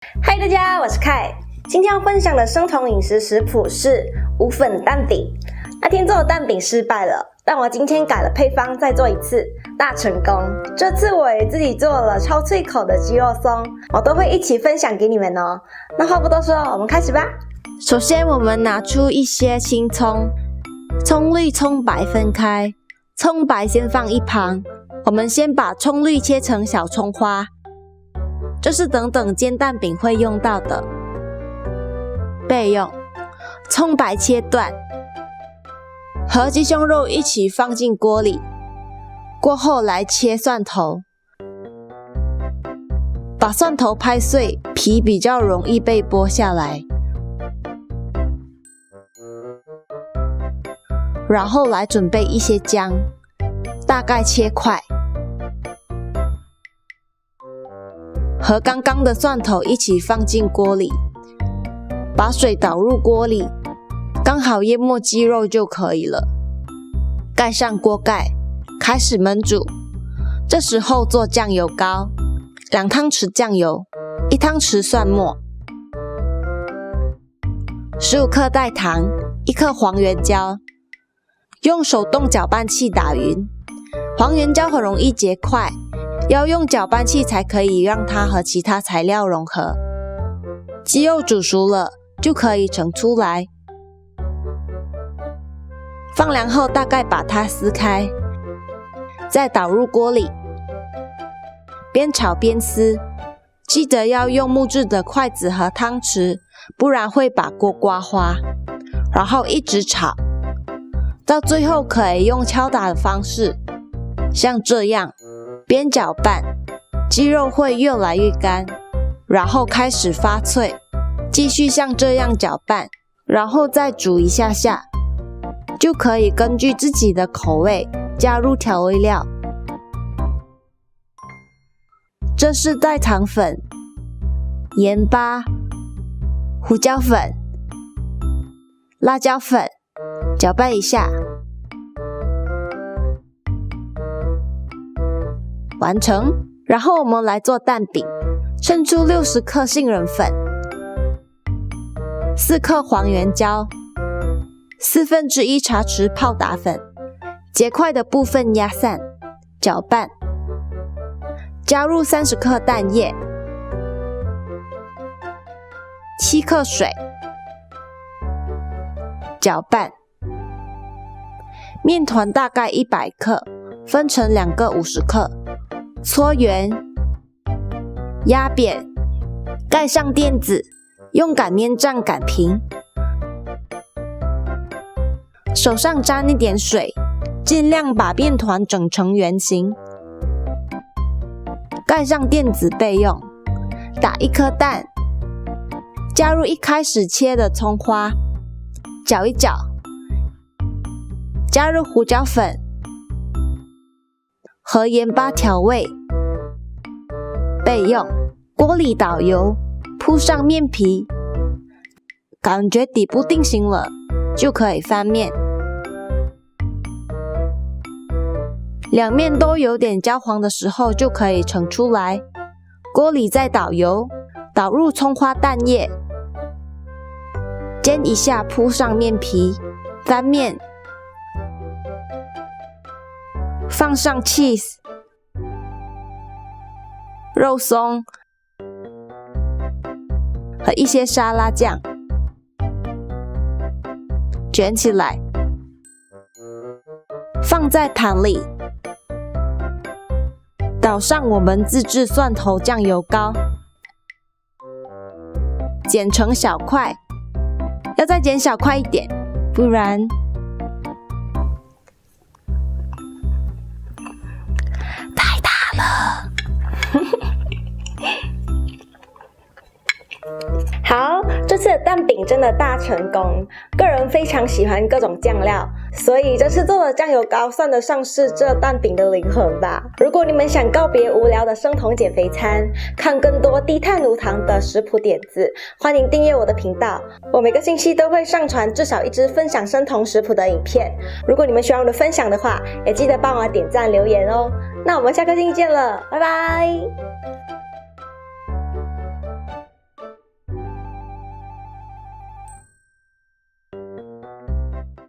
嗨，大家，我是凯。今天要分享的生酮饮食食谱是无粉蛋饼。那天做的蛋饼失败了，但我今天改了配方，再做一次，大成功。这次我也自己做了超脆口的鸡肉松，我都会一起分享给你们哦。那话不多说，我们开始吧。首先，我们拿出一些青葱，葱绿、葱白分开，葱白先放一旁。我们先把葱绿切成小葱花，这是等等煎蛋饼会用到的。备用：葱白切断，和鸡胸肉一起放进锅里。过后来切蒜头，把蒜头拍碎，皮比较容易被剥下来。然后来准备一些姜，大概切块，和刚刚的蒜头一起放进锅里，把水倒入锅里，刚好淹没鸡肉就可以了。盖上锅盖，开始焖煮。这时候做酱油膏，2汤匙酱油，1汤匙蒜末，15克代糖，1克黄原胶，用手动搅拌器打匀。黄原胶很容易结块，要用搅拌器才可以让它和其他材料融合。鸡肉煮熟了，就可以盛出来。放凉后大概把它撕开，再倒入锅里，边炒边撕。记得要用木质的筷子和汤匙，不然会把锅刮花。然后一直炒，到最后可以用敲打的方式，像这样，边搅拌，鸡肉会越来越干，然后开始发脆。继续像这样搅拌，然后再煮一下下，就可以根据自己的口味加入调味料。这是代糖粉、盐巴、胡椒粉、辣椒粉，搅拌一下，完成。然后我们来做蛋饼，称出60克杏仁粉，4克黄原胶，1/4茶匙泡打粉，结块的部分压散，搅拌，加入30克蛋液，7克水，搅拌。面团大概100克，分成2个50克，搓圆，压扁，盖上垫子，用擀面杖擀平。手上沾一点水，尽量把面团整成圆形。盖上垫子备用。打1颗蛋，加入一开始切的葱花，搅一搅，加入胡椒粉和盐巴调味，备用。锅里倒油，铺上面皮，感觉底部定型了，就可以翻面。两面都有点焦黄的时候，就可以盛出来。锅里再倒油，倒入葱花蛋液，煎一下，铺上面皮，翻面，放上 cheese、肉松和一些沙拉酱，卷起来，放在盘里，倒上我们自制蒜头酱油膏，剪成小块，要再剪小块一点，不然太大了。好，这次的蛋饼真的大成功，个人非常喜欢各种酱料，所以这次做的酱油膏算得上是这蛋饼的灵魂吧。如果你们想告别无聊的生酮减肥餐，看更多低碳无糖的食谱点子，欢迎订阅我的频道，我每个星期都会上传至少1支分享生酮食谱的影片。如果你们喜欢我的分享的话，也记得帮我点赞留言哦。那我们下颗星期见了，拜拜。